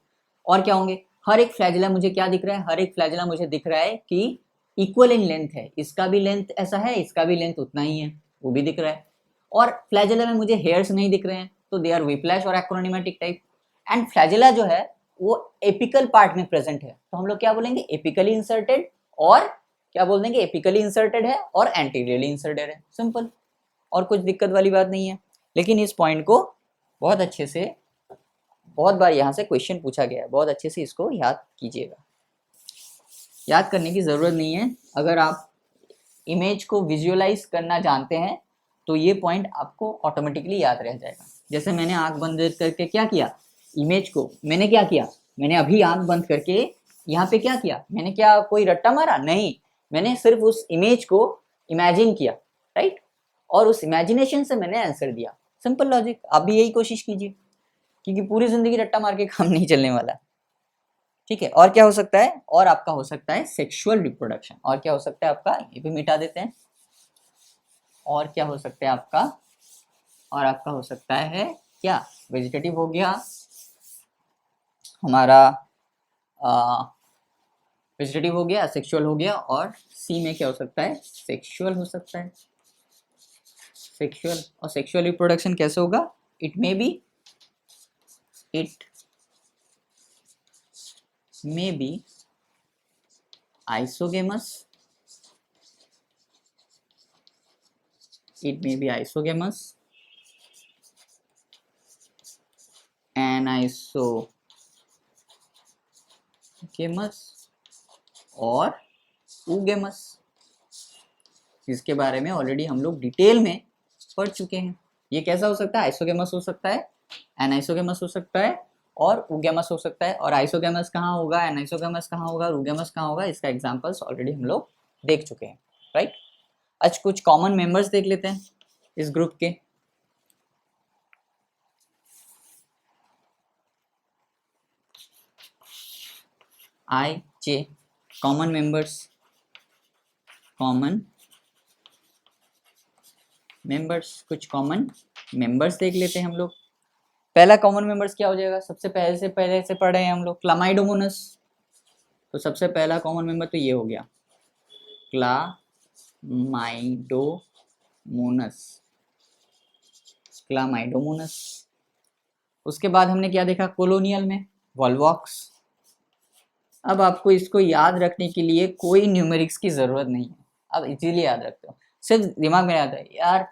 और क्या होंगे? हर एक फ्लैजिला मुझे क्या दिख रहा है? हर एक फ्लैजिला मुझे दिख रहा है कि इक्वल इन लेंथ है। इसका भी लेंथ ऐसा है, इसका भी लेंथ उतना ही है, वो भी दिख रहा है। और फ्लैजिला में मुझे हेयर्स नहीं दिख रहे हैं, तो दे आर व्हिप्लैश और एक्रोनिमेटिक टाइप। एंड फ्लैजिला जो है वो एपिकल पार्ट में प्रेजेंट है, तो हम लोग क्या बोलेंगे? एपिकली इंसर्टेड। और क्या बोल देंगे? एपिकली इंसर्टेड है और एंटीरियरली इंसर्टेड है। सिंपल, और कुछ दिक्कत वाली बात नहीं है। लेकिन इस पॉइंट को बहुत अच्छे से, बहुत बार यहाँ से क्वेश्चन पूछा गया है, बहुत अच्छे से इसको याद कीजिएगा। याद करने की ज़रूरत नहीं है, अगर आप इमेज को विजुअलाइज करना जानते हैं तो ये पॉइंट आपको ऑटोमेटिकली याद रह जाएगा। जैसे मैंने आंख बंद करके क्या किया? इमेज को मैंने क्या किया? मैंने अभी आंख बंद करके यहाँ पे क्या किया? मैंने क्या कोई रट्टा मारा? नहीं, मैंने सिर्फ उस इमेज को इमेजिन किया, राइट? और उस इमेजिनेशन से मैंने आंसर दिया। Simple logic. आप भी यही कोशिश कीजिए, क्योंकि पूरी जिंदगी रट्टा मार के काम नहीं चलने वाला। ठीक है, और क्या हो सकता है? और आपका हो सकता है सेक्सुअल रिप्रोडक्शन। और क्या हो सकता है आपका? ये भी मिटा देते हैं। और क्या हो सकता है आपका? और आपका हो सकता है क्या? वेजिटेटिव हो गया हमारा, वेजिटेटिव हो गया, सेक्सुअल हो गया, और सी में क्या हो सकता है? सेक्सुअल हो सकता है। सेक्सुअल, और सेक्सुअल रिप्रोडक्शन कैसे होगा? It may be isogamous, it may be isogamous, anisogamous और oogamous, जिसके बारे में ऑलरेडी हम लोग डिटेल में पढ़ चुके हैं। ये कैसा हो सकता है? आइसोगेमस हो सकता है, एनाइसोगेमस हो सकता है, और oogamous हो सकता है। और आइसोगेमस कहाँ होगा, एनाइसोगेमस कहाँ होगा, oogamous कहाँ होगा, इसका एग्जांपल्स ऑलरेडी हम लोग देख चुके हैं, राइट? आज कुछ कॉमन मेंबर्स देख लेते हैं इस ग्रुप के। आई जे कॉमन मेंबर्स, कुछ कॉमन मेंबर्स देख लेते हैं हम लोग। पहला कॉमन मेंबर्स क्या हो जाएगा? सबसे पहले से पढ़े हैं हम लोग, क्लामाइडोमोनस। तो सबसे पहला कॉमन मेंबर तो ये हो गया, क्लामाइडोमोनस। उसके बाद हमने क्या देखा? कॉलोनियल में वॉल्वॉक्स। अब आपको इसको याद रखने के लिए कोई न्यूमेरिक्स की जरूरत नहीं है, आप इजीली याद रखते हो। सिर्फ दिमाग में आता है यार,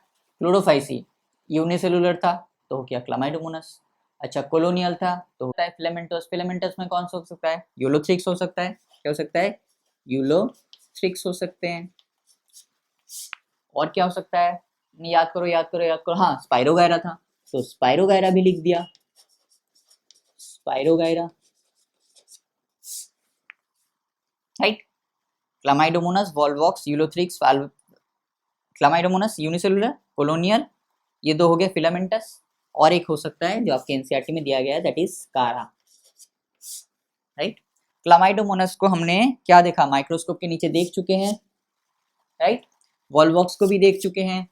क्लोरोफाइसी यूनिसेलुलर था तो हो गया क्लामाइडोमोनस। अच्छा, कॉलोनियल था तो होता है फिलामेंटस। फिलामेंटस में कौन सा हो सकता है? यूलोथ्रिक्स हो सकता है। क्या हो सकता है? यूलोथ्रिक्स हो सकते हैं। और क्या हो सकता है? याद करो, याद करो, याद करो। हाँ, स्पाइरोगायरा था, तो स्पाइरोगायरा भी लिख दिया, Spirogyra, right? Chlamydomonas, Volvox, Ulothrix, Chlamydomonas, unicellular, colonial, ये दो हो गए फिलामेंटस। और एक हो सकता है जो आपके एनसीईआरटी में दिया गया है, दैट इज कारा, राइट? क्लामाइडोमोनस को हमने क्या देखा? माइक्रोस्कोप के नीचे देख चुके हैं, राइट? वॉल्वॉक्स को भी देख चुके हैं,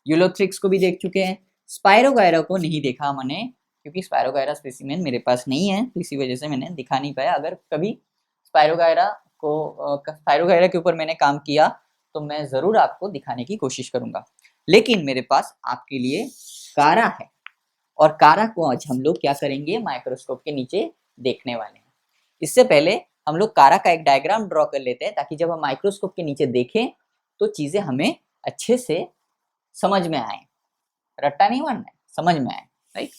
यूलोथ्रिक्स को भी देख चुके हैं। स्पाइरोगायरा को नहीं देखा मैंने, क्योंकि स्पाइरोगायरा स्पेसिमेन मेरे पास नहीं है, तो इसी वजह से मैंने दिखा नहीं पाया। अगर कभी स्पाइरोगायरा के ऊपर मैंने काम किया तो मैं ज़रूर आपको दिखाने की कोशिश करूंगा। लेकिन मेरे पास आपके लिए कारा है, और कारा को आज हम लोग क्या करेंगे? माइक्रोस्कोप के नीचे देखने वाले हैं। इससे पहले हम लोग कारा का एक डायग्राम ड्रॉ कर लेते हैं, ताकि जब हम माइक्रोस्कोप के नीचे देखें तो चीज़ें हमें अच्छे से समझ में आए। रट्टा नहीं मारना है, समझ में आए, राइट?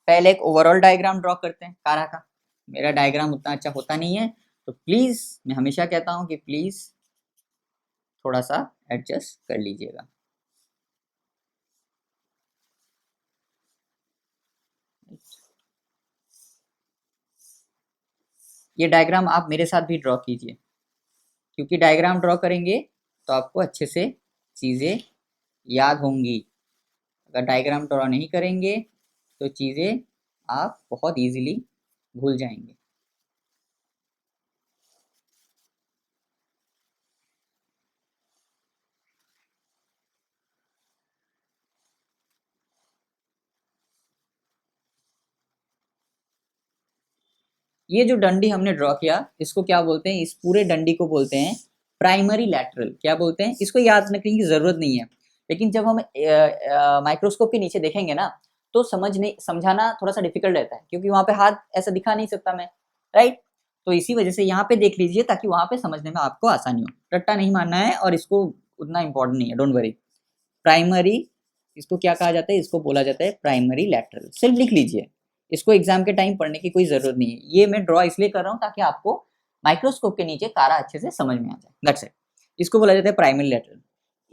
पहले एक ओवरऑल डायग्राम ड्रॉ करते हैं कारा का। मेरा डायग्राम उतना अच्छा होता नहीं है, तो प्लीज, मैं हमेशा कहता हूं कि प्लीज थोड़ा सा एडजस्ट कर लीजिएगा। ये डायग्राम आप मेरे साथ भी ड्रॉ कीजिए, क्योंकि डायग्राम ड्रॉ करेंगे तो आपको अच्छे से चीज़ें याद होंगी। अगर डायग्राम ड्रॉ नहीं करेंगे तो चीज़ें आप बहुत इजीली भूल जाएंगे। ये जो डंडी हमने ड्रॉ किया इसको क्या बोलते हैं, इस पूरे डंडी को बोलते हैं प्राइमरी लैटरल। क्या बोलते हैं, इसको याद रखने की जरूरत नहीं है, लेकिन जब हम माइक्रोस्कोप के नीचे देखेंगे ना तो समझाना थोड़ा सा डिफिकल्ट रहता है, क्योंकि वहां पे हाथ ऐसा दिखा नहीं सकता मैं, राइट। तो इसी वजह से यहाँ पे देख लीजिए ताकि वहां पे समझने में आपको आसानी हो। रट्टा नहीं मानना है और इसको उतना इंपॉर्टेंट नहीं है, डोंट वरी। प्राइमरी, इसको क्या कहा जाता है, इसको बोला जाता है प्राइमरी लैटरल। सिर्फ लिख लीजिए, इसको एग्जाम के टाइम पढ़ने की कोई जरूरत नहीं है। ये मैं ड्रॉ इसलिए कर रहा हूँ ताकि आपको माइक्रोस्कोप के नीचे कारा अच्छे से समझ में आ जाए, दैट्स इट। इसको बोला जाता है प्राइमरी लैटरल।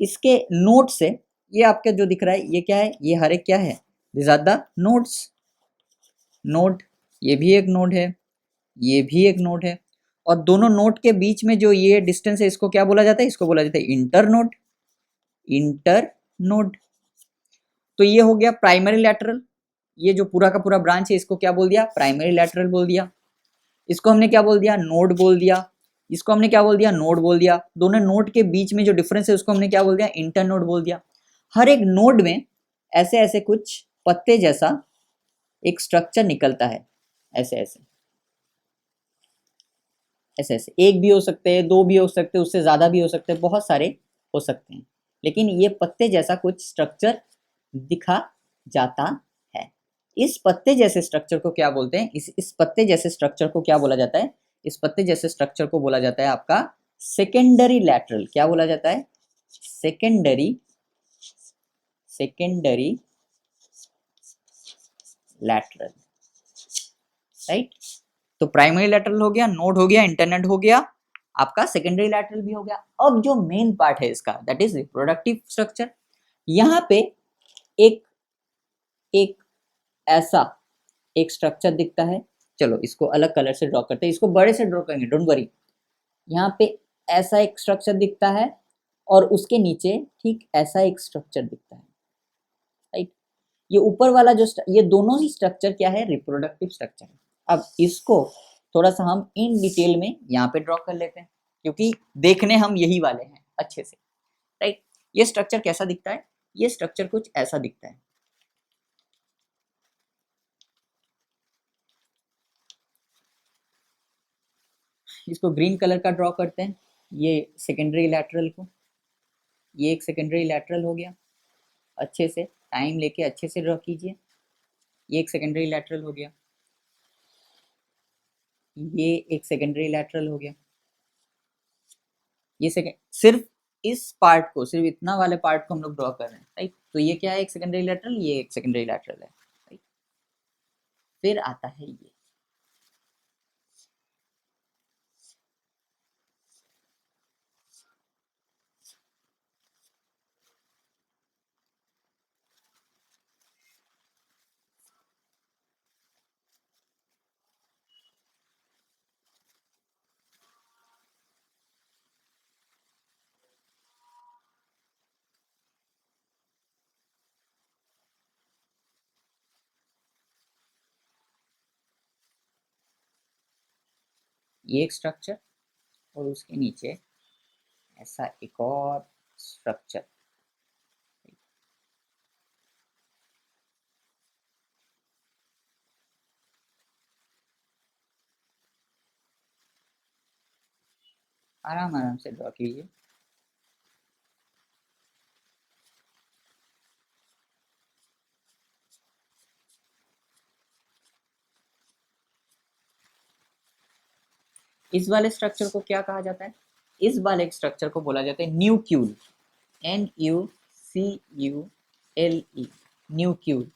इसके नोड से, ये आपका जो दिख रहा है ये क्या है, ये हर एक क्या है, this are the nodes, node. ये भी एक नोड है, ये भी एक नोड है, और दोनों नोड के बीच में जो ये डिस्टेंस है इसको क्या बोला जाता है, इसको बोला जाता है इंटर नोड, इंटर नोड। तो ये हो गया प्राइमरी लैटरल। ये जो पूरा का पूरा ब्रांच है इसको क्या बोल दिया, प्राइमरी लैटरल बोल दिया। इसको हमने क्या बोल दिया, नोड बोल दिया। इसको हमने क्या बोल दिया, नोड बोल दिया। दोनों नोड के बीच में जो डिफरेंस है उसको हमने क्या बोल दिया, इंटर नोड बोल दिया। हर एक नोड में ऐसे ऐसे कुछ पत्ते जैसा एक स्ट्रक्चर निकलता है, ऐसे ऐसे ऐसे ऐसे। एक भी हो सकते हैं, दो भी हो सकते हैं, उससे ज्यादा भी हो सकते हैं, बहुत सारे हो सकते हैं, लेकिन ये पत्ते जैसा कुछ स्ट्रक्चर दिखा जाता है। इस पत्ते जैसे स्ट्रक्चर को क्या बोलते हैं, इस पत्ते जैसे स्ट्रक्चर को क्या बोला जाता है, इस पत्ते जैसे स्ट्रक्चर को बोला जाता है आपका सेकेंडरी लैटरल। क्या बोला जाता है, सेकेंडरी, सेकेंडरी लैटरल, राइट। तो प्राइमरी लैटरल हो गया, नोड हो गया, इंटरनेट हो गया, आपका सेकेंडरी लैटरल भी हो गया। अब जो मेन पार्ट है इसका, दैट इज रिप्रोडक्टिव स्ट्रक्चर। यहाँ पे एक एक ऐसा एक स्ट्रक्चर दिखता है, चलो इसको अलग कलर से ड्रॉ करते हैं, इसको बड़े से ड्रॉ करेंगे, डोंट वरी। यहाँ पे ऐसा एक स्ट्रक्चर दिखता है और उसके नीचे ठीक ऐसा एक स्ट्रक्चर दिखता है, राइट। ये ऊपर वाला जो ये दोनों ही स्ट्रक्चर क्या है, रिप्रोडक्टिव स्ट्रक्चर है। अब इसको थोड़ा सा हम इन डिटेल में यहाँ पे ड्रॉ कर लेते हैं, क्योंकि देखने हम यही वाले हैं अच्छे से, राइट। ये स्ट्रक्चर कैसा दिखता है, ये स्ट्रक्चर कुछ ऐसा दिखता है। इसको ग्रीन कलर का ड्रॉ करते हैं, ये सेकेंडरी लैटरल को, ये एक सेकेंडरी लैटरल हो गया। अच्छे से टाइम लेके अच्छे से ड्रॉ कीजिए। ये एक सेकेंडरी लैटरल हो गया, ये एक सेकेंडरी लैटरल हो गया। ये सिर्फ इस पार्ट को, सिर्फ इतना वाले पार्ट को हम लोग ड्रॉ कर रहे हैं, राइट। तो ये क्या है, एक सेकेंडरी लैटरल, ये एक सेकेंडरी लैटरल है, राइट। फिर आता है ये एक स्ट्रक्चर, और उसके नीचे ऐसा एक और स्ट्रक्चर। आराम आराम से ड्रॉ कीजिए। इस वाले स्ट्रक्चर को क्या कहा जाता है, इस वाले स्ट्रक्चर को बोला जाता है न्यूक्यूल, NUCULE, न्यूक्यूल।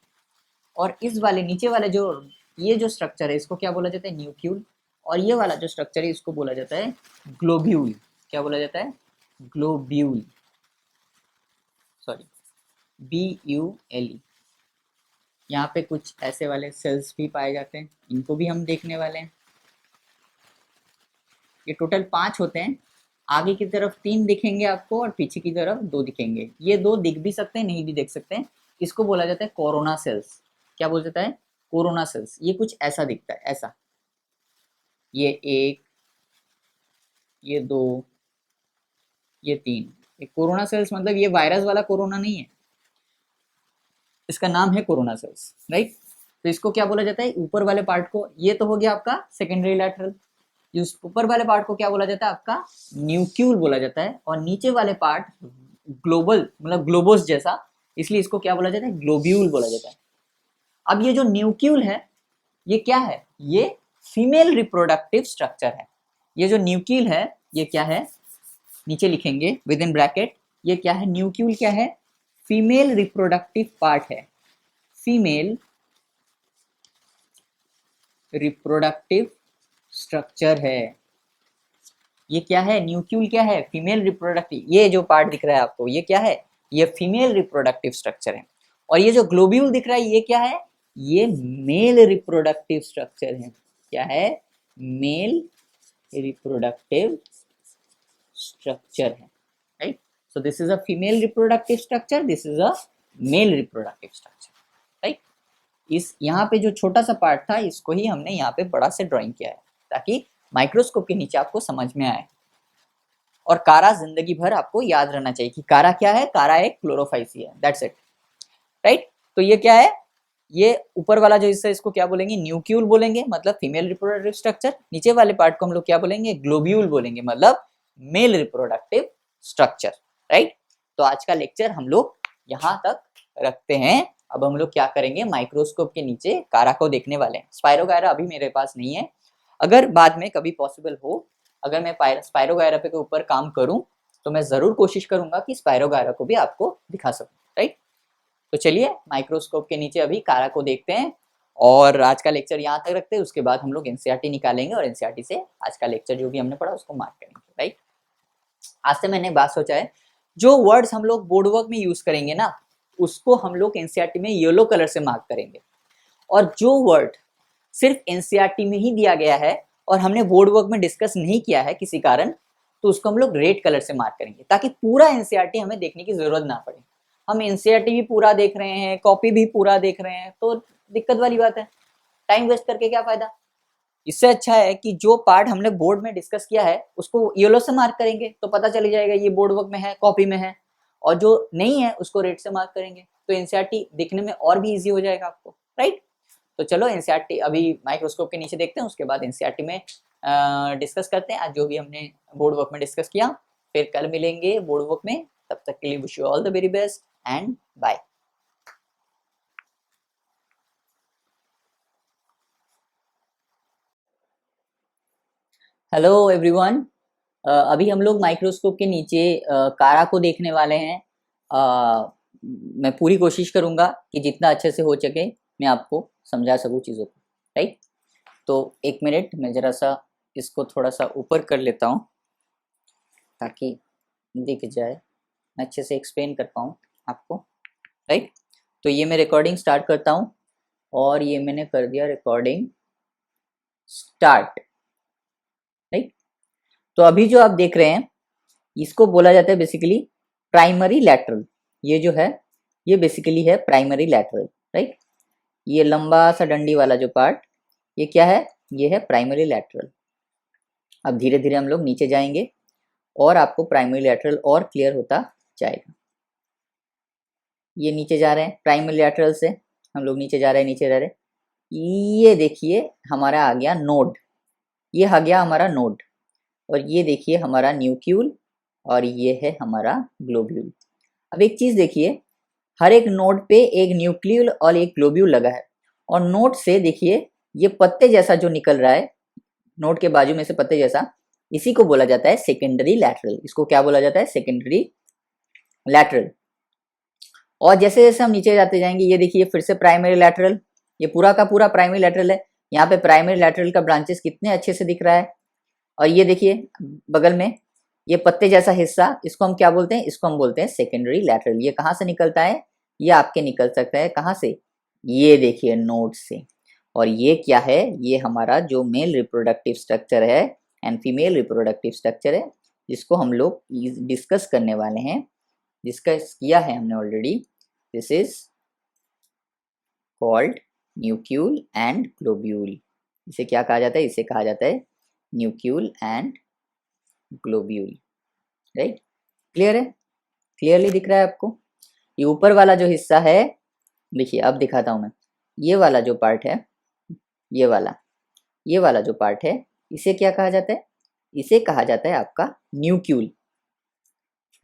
और इस वाले नीचे वाले जो ये जो स्ट्रक्चर है इसको क्या बोला जाता है, न्यूक्यूल। और ये वाला जो स्ट्रक्चर है इसको बोला जाता है ग्लोब्यूल। क्या बोला जाता है, ग्लोब्यूल, सॉरी, BULE। यहाँ पे कुछ ऐसे वाले सेल्स भी पाए जाते हैं, इनको भी हम देखने वाले हैं। ये टोटल 5 होते हैं। आगे की तरफ 3 दिखेंगे आपको और पीछे की तरफ 2 दिखेंगे। ये 2 दिख भी सकते हैं, नहीं भी देख सकते हैं। इसको बोला जाता है कोरोना सेल्स। क्या बोला जाता है, कोरोना सेल्स। ये कुछ ऐसा दिखता है, ऐसा। ये 1, ये 2, ये 3। ये कोरोना सेल्स, मतलब ये वायरस वाला कोरोना नहीं है, इसका नाम है कोरोना सेल्स, राइट। तो इसको क्या बोला जाता है, ऊपर वाले पार्ट को, ये तो हो गया आपका सेकेंडरी लैटरल, इस ऊपर वाले पार्ट को क्या बोला जाता है आपका न्यूक्यूल बोला जाता है, और नीचे वाले पार्ट ग्लोबल मतलब ग्लोबोस जैसा, इसलिए इसको क्या बोला जाता है, ग्लोब्यूल बोला जाता है। अब ये जो न्यूक्यूल है ये क्या है, ये फीमेल रिप्रोडक्टिव स्ट्रक्चर है। ये जो न्यूक्यूल है ये क्या है, नीचे लिखेंगे विद इन ब्रैकेट, ये क्या है, न्यूक्यूल क्या है, फीमेल रिप्रोडक्टिव पार्ट है, फीमेल रिप्रोडक्टिव स्ट्रक्चर है। ये क्या है, न्यूक्यूल क्या है, फीमेल रिप्रोडक्टिव, ये जो पार्ट दिख रहा है आपको ये क्या है, ये फीमेल रिप्रोडक्टिव स्ट्रक्चर है। और ये जो ग्लोब्यूल दिख रहा है ये क्या है, ये मेल रिप्रोडक्टिव स्ट्रक्चर है। क्या है, मेल रिप्रोडक्टिव स्ट्रक्चर है, right. So this is a female reproductive structure, this is a male reproductive structure, right. इस यहाँ पे जो छोटा सा पार्ट था इसको ही हमने यहाँ पे बड़ा से ड्राइंग किया है ताकि माइक्रोस्कोप के नीचे आपको समझ में आए। और कारा जिंदगी भर आपको याद रहना चाहिए कि कारा क्या है, कारा एक क्लोरोफाइसी है, दैट्स इट, राइट। तो ये क्या है, ये ऊपर वाला जो हिस्सा इसको क्या बोलेंगे, न्यूक्यूल बोलेंगे, मतलब फीमेल रिप्रोडक्टिव स्ट्रक्चर। नीचे वाले पार्ट को हम लोग क्या बोलेंगे, ग्लोब्यूल बोलेंगे, मतलब मेल रिप्रोडक्टिव स्ट्रक्चर, राइट। तो आज का लेक्चर हम लोग यहाँ तक रखते हैं। अब हम लोग क्या करेंगे, माइक्रोस्कोप के नीचे कारा को देखने वाले हैं। स्पायरोगायरा अभी मेरे पास नहीं है, अगर बाद में कभी पॉसिबल हो, अगर मैं स्पायरोगायरा के ऊपर काम करूं तो मैं जरूर कोशिश करूंगा कि स्पायरोगायरा को भी आपको दिखा सकूं, राइट। तो चलिए माइक्रोस्कोप के नीचे अभी कारा को देखते हैं और आज का लेक्चर यहाँ तक रखते हैं। उसके बाद हम लोग एनसीईआरटी निकालेंगे और एनसीईआरटी से आज का लेक्चर जो भी हमने पढ़ा उसको मार्क करेंगे, राइट। आज से मैंने एक बात सोचा है, जो वर्ड्स हम लोग बोर्ड वर्क में यूज करेंगे ना उसको हम लोग एनसीईआरटी में येलो कलर से मार्क करेंगे, और जो वर्ड सिर्फ एनसीईआरटी में ही दिया गया है और हमने बोर्ड वर्क में डिस्कस नहीं किया है किसी कारण, तो उसको हम लोग रेड कलर से मार्क करेंगे ताकि पूरा एनसीईआरटी हमें देखने की जरूरत ना पड़े। हम एनसीईआरटी भी पूरा देख रहे हैं, कॉपी भी पूरा देख रहे हैं, तो दिक्कत वाली बात है, टाइम वेस्ट करके क्या फायदा। इससे अच्छा है कि जो पार्ट हमने बोर्ड में डिस्कस किया है उसको येलो से मार्क करेंगे तो पता चल जाएगा ये बोर्ड वर्क में है, कॉपी में है, और जो नहीं है उसको रेड से मार्क करेंगे, तो एनसीईआरटी दिखने में और भी ईजी हो जाएगा आपको, राइट। तो चलो एनसीईआरटी अभी माइक्रोस्कोप के नीचे देखते हैं, उसके बाद एनसीईआरटी में डिस्कस करते हैं आज जो भी हमने बोर्ड वर्क में डिस्कस किया। फिर कल मिलेंगे बोर्ड वर्क में, तब तक के लिए wish you all the very best and bye. Hello everyone, अभी हम लोग माइक्रोस्कोप के नीचे कारा को देखने वाले हैं। मैं पूरी कोशिश करूंगा कि जितना अच्छे से हो सके मैं आपको समझा सकूं चीज़ों को, राइट। तो एक मिनट, मैं ज़रा सा इसको थोड़ा सा ऊपर कर लेता हूँ ताकि दिख जाए, मैं अच्छे से एक्सप्लेन कर पाऊँ आपको, राइट। तो ये मैं रिकॉर्डिंग स्टार्ट करता हूँ और ये मैंने कर दिया रिकॉर्डिंग स्टार्ट, राइट। तो अभी जो आप देख रहे हैं इसको बोला जाता है बेसिकली प्राइमरी लैटरल। ये जो है ये बेसिकली है प्राइमरी लैटरल, राइट। ये लंबा सा डंडी वाला जो पार्ट ये क्या है, ये है प्राइमरी लैटरल। अब धीरे धीरे हम लोग नीचे जाएंगे और आपको प्राइमरी लैटरल और क्लियर होता जाएगा। ये नीचे जा रहे हैं प्राइमरी लैटरल से, हम लोग नीचे जा रहे हैं, नीचे जा रहे हैं। ये देखिए हमारा आ गया नोड, ये आ गया हमारा नोड, और ये देखिए हमारा न्यूक्यूल, और ये है हमारा ग्लोब्यूल। अब एक चीज देखिए, हर एक नोड पे एक न्यूक्लियल और एक ग्लोब्यूल लगा है, और नोड से देखिए ये पत्ते जैसा जो निकल रहा है, नोड के बाजू में से पत्ते जैसा, इसी को बोला जाता है सेकेंडरी लैटरल। इसको क्या बोला जाता है, सेकेंडरी लैटरल। और जैसे जैसे हम नीचे जाते जाएंगे ये देखिए फिर से प्राइमरी लैटरल, ये पूरा का पूरा प्राइमरी लैटरल है। यहाँ पे प्राइमरी लैटरल का ब्रांचेस कितने अच्छे से दिख रहा है। और ये देखिए बगल में ये पत्ते जैसा हिस्सा, इसको हम क्या बोलते हैं, इसको हम बोलते हैं सेकेंडरी लैटरल। ये कहाँ से निकलता है, ये आपके निकल सकता है कहाँ से, ये देखिए नोड से। और ये क्या है, ये हमारा जो मेल रिप्रोडक्टिव स्ट्रक्चर है एंड फीमेल रिप्रोडक्टिव स्ट्रक्चर है, जिसको हम लोग डिस्कस करने वाले हैं, डिस्कस किया है हमने already. This is called nucule and globule. इसे क्या कहा जाता है, इसे कहा जाता है nucule and globule, right. Clear है, क्लियरली दिख रहा है आपको। ये ऊपर वाला जो हिस्सा है, देखिए अब दिखाता हूं मैं, ये वाला जो पार्ट है, ये वाला जो पार्ट है, इसे क्या कहा जाता है? इसे कहा जाता है आपका न्यूक्यूल।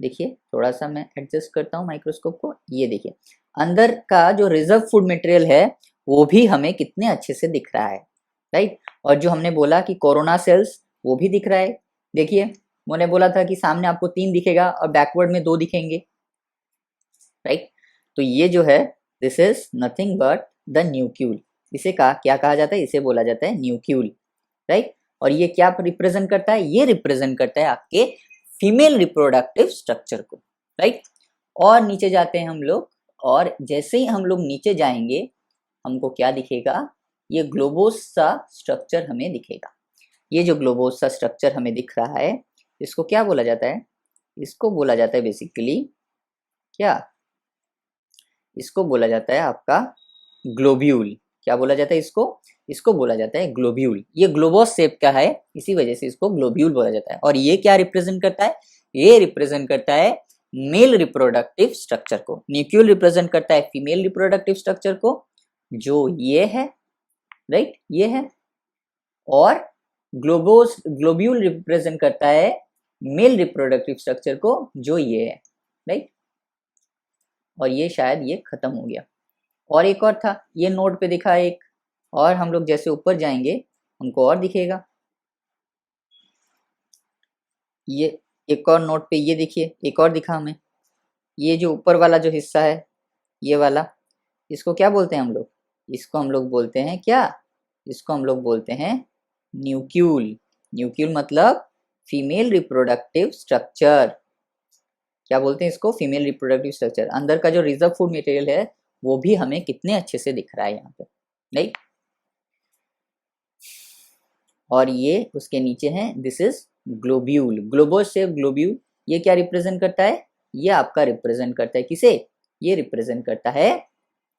देखिए थोड़ा सा मैं एडजस्ट करता हूँ माइक्रोस्कोप को, ये देखिए अंदर का जो रिजर्व फूड मटेरियल है वो भी हमें कितने अच्छे से दिख रहा है, राइट। और जो हमने बोला कि कोरोना सेल्स, वो भी दिख रहा है। देखिए मैंने बोला था कि सामने आपको 3 दिखेगा और बैकवर्ड में 2 दिखेंगे, राइट। तो ये जो है this is nothing but the nucule. इसे क्या कहा जाता है? इसे बोला जाता है न्यूक्यूल, राइट। और ये क्या रिप्रेजेंट करता है? ये रिप्रेजेंट करता है आपके फीमेल रिप्रोडक्टिव स्ट्रक्चर को, राइट। और नीचे जाते हैं हम लोग, और जैसे ही हम लोग नीचे जाएंगे हमको क्या दिखेगा? ये ग्लोबोसा स्ट्रक्चर हमें दिखेगा। ये जो ग्लोबोसा स्ट्रक्चर हमें दिख रहा है, इसको क्या बोला जाता है? इसको बोला जाता है बेसिकली क्या? इसको बोला जाता है आपका ग्लोब्यूल। क्या बोला जाता है इसको? इसको बोला जाता है ग्लोब्यूल। ये ग्लोबोस शेप का है, इसी वजह से इसको ग्लोब्यूल बोला जाता है। और ये क्या रिप्रेजेंट करता है? ये रिप्रेजेंट करता है मेल रिप्रोडक्टिव स्ट्रक्चर को। न्यूक्लियल रिप्रेजेंट करता है फीमेल रिप्रोडक्टिव स्ट्रक्चर को, जो ये है, राइट, ये है। और ग्लोब्यूल रिप्रेजेंट करता है मेल रिप्रोडक्टिव स्ट्रक्चर को, जो ये है, राइट। और ये शायद ये खत्म हो गया। और एक और था, ये नोट पे दिखा एक, और हम लोग जैसे ऊपर जाएंगे हमको और दिखेगा। ये एक और नोट पे ये देखिए, एक और दिखा हमें। ये जो ऊपर वाला जो हिस्सा है, ये वाला, इसको क्या बोलते हैं हम लोग? इसको हम लोग बोलते हैं क्या? इसको हम लोग बोलते हैं न्यूक्यूल। न्यूक्यूल मतलब फीमेल रिप्रोडक्टिव स्ट्रक्चर। क्या बोलते हैं इसको? Female reproductive structure. अंदर का जो रिजर्व फूड मटेरियल है वो भी हमें कितने अच्छे से दिख रहा है यहाँ पे, नहीं। और ये उसके नीचे है, this is globule, globose shape globule. ये क्या रिप्रेजेंट करता है? ये आपका रिप्रेजेंट करता है किसे? ये रिप्रेजेंट करता है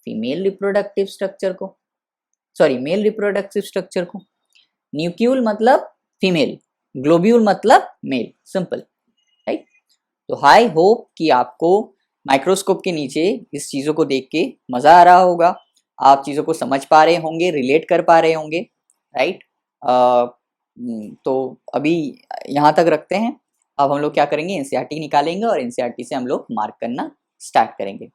फीमेल रिप्रोडक्टिव स्ट्रक्चर को, सॉरी मेल रिप्रोडक्टिव स्ट्रक्चर को। न्यूक्यूल मतलब फीमेल, ग्लोब्यूल मतलब मेल, सिंपल, राइट। तो आई होप कि आपको माइक्रोस्कोप के नीचे इस चीज़ों को देख के मज़ा आ रहा होगा, आप चीज़ों को समझ पा रहे होंगे, रिलेट कर पा रहे होंगे, राइट। तो अभी यहाँ तक रखते हैं। अब हम लोग क्या करेंगे? एनसीईआरटी निकालेंगे और एनसीईआरटी से हम लोग मार्क करना स्टार्ट करेंगे,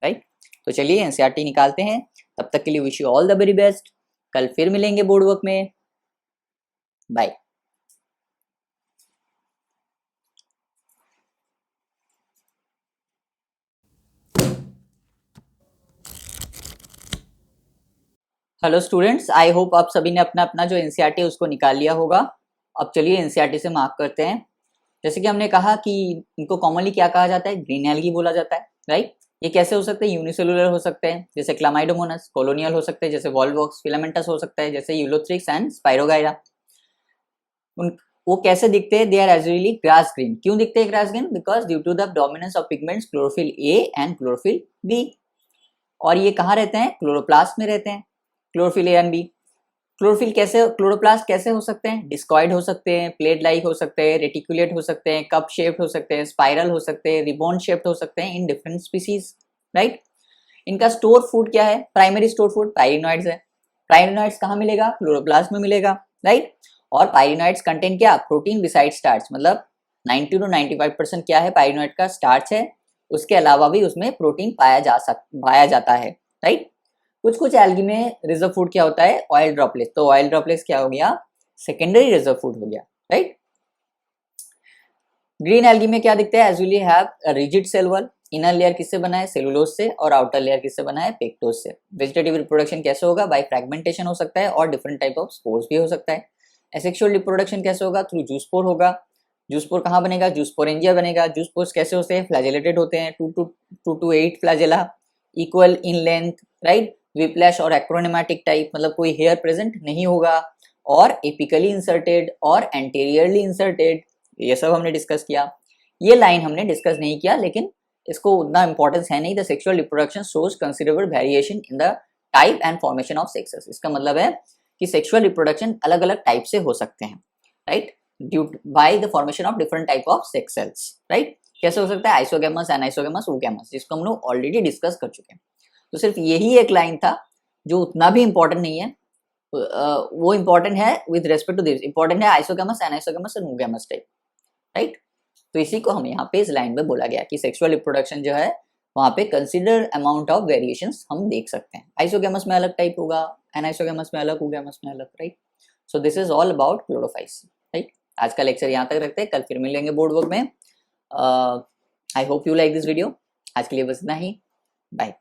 राइट। तो चलिए एनसीईआरटी निकालते हैं। तब तक के लिए wish you all the very best. कल फिर मिलेंगे बोर्ड वर्क में। Bye. Hello students, I hope आप सभी ने अपना अपना जो एनसीईआरटी उसको निकाल लिया होगा। अब चलिए एनसीईआरटी से मार्क करते हैं। जैसे कि हमने कहा कि इनको कॉमनली क्या कहा जाता है? ग्रीन एल्गी बोला जाता है, राइट। ये कैसे हो सकते हैं? यूनिसेलुलर हो सकते हैं जैसे क्लामाइडोमोनास, कॉलोनियल हो सकते हैं जैसे वॉल्वॉक्स, फिलामेंटस हो सकता है जैसे यूलोथ्रिक्स एंड स्पाइरोगाइरा। उन वो कैसे दिखते हैं? They are usually grass green. क्यों दिखते हैं grass green? Because due to the dominance of pigments chlorophyll A and chlorophyll B. और ये कहाँ रहते हैं? क्लोरोप्लास्ट में रहते हैं, chlorophyll A and B. Chlorophyll कैसे, क्लोरोप्लास्ट कैसे हो सकते हैं? डिस्कॉइड हो सकते हैं, प्लेट लाइक हो सकते हैं, रेटिकुलेट हो सकते हैं, कप शेप्ड हो सकते हैं, स्पाइरल हो सकते हैं, रिबॉन शेप्ड हो सकते हैं इन डिफरेंट स्पीसीज, राइट। इनका स्टोर फूड क्या है? प्राइमरी स्टोर फूड पायरिनॉइड्स है। पायरिनॉइड्स कहाँ मिलेगा? क्लोरोप्लास्ट में मिलेगा, राइट। और पायरिनॉइड्स कंटेन क्या? प्रोटीन बिसाइड स्टार्च, मतलब 90 to 95% क्या है? पायरिनॉइड का स्टार्च है। उसके अलावा भी उसमें प्रोटीन पाया जाता है, राइट। कुछ कुछ एल्गी में रिजर्व फूड क्या होता है? Oil droplets. तो ऑयल ड्रॉपलेट्स क्या हो गया? सेकेंडरी रिजर्व फूड हो गया, राइट। ग्रीन एल्गी में क्या दिखता है? Usually have rigid cell wall. Inner layer किससे बना है? सेलुलोज से। और आउटर लेयर किससे बना है? पेक्टोज से। वेजिटेटिव रिप्रोडक्शन कैसे होगा? बाय फ्रेगमेंटेशन हो सकता है और डिफरेंट टाइप ऑफ स्पोर्स भी हो सकता है। एसेक्सुअल रिप्रोडक्शन कैसे होगा? थ्रू जूस्पोर होगा। जूस्पोर कहाँ बनेगा? जूस्पोरेंजिया बनेगा। जूस्पोर्स कैसे होते हैं? फ्लैजेलेटेड होते हैं, 2 to 8 flagella, equal in length, right. Whiplash और एक्रोनेमेटिक टाइप, मतलब कोई हेयर प्रेजेंट नहीं होगा। और एपिकली इंसर्टेड और एंटीरियरली इंसर्टेड, ये सब हमने डिस्कस किया। ये लाइन हमने डिस्कस नहीं किया, लेकिन इसको उतना इंपॉर्टेंस है नहीं। The sexual reproduction shows considerable variation in the type and formation of sexes. इसका मतलब है कि सेक्सुअल रिप्रोडक्शन अलग अलग टाइप से हो सकते हैं, right, due by the formation of different type of sex cells, right. कैसे हो सकता है? आइसोगैमस, एनाइसोगैमस, ओगैमस, जिसको हम लोग ऑलरेडी डिस्कस कर चुके हैं। तो सिर्फ यही एक लाइन था जो उतना भी इम्पोर्टेंट नहीं है, वो इम्पोर्टेंट है with respect to this, important है आइसोगैमस, एनाइसोगैमस और मोनोगैमस टाइप, राइट। तो इसी को हम यहाँ पे इस लाइन में बोला गया कि सेक्सुअल रिप्रोडक्शन जो है वहाँ पे कंसिडर अमाउंट ऑफ वेरिएशंस हम देख सकते हैं, आइसोगैमस में अलग टाइप होगा, एनाइसोगैमस में अलग, ओगैमस में अलग, right. So this is all about chlorophytes, right. आज का लेक्चर यहाँ तक रखते हैं, कल फिर मिलेंगे बोर्ड वर्क में। I hope you like this video. आज के लिए बस इतना ही, बाय।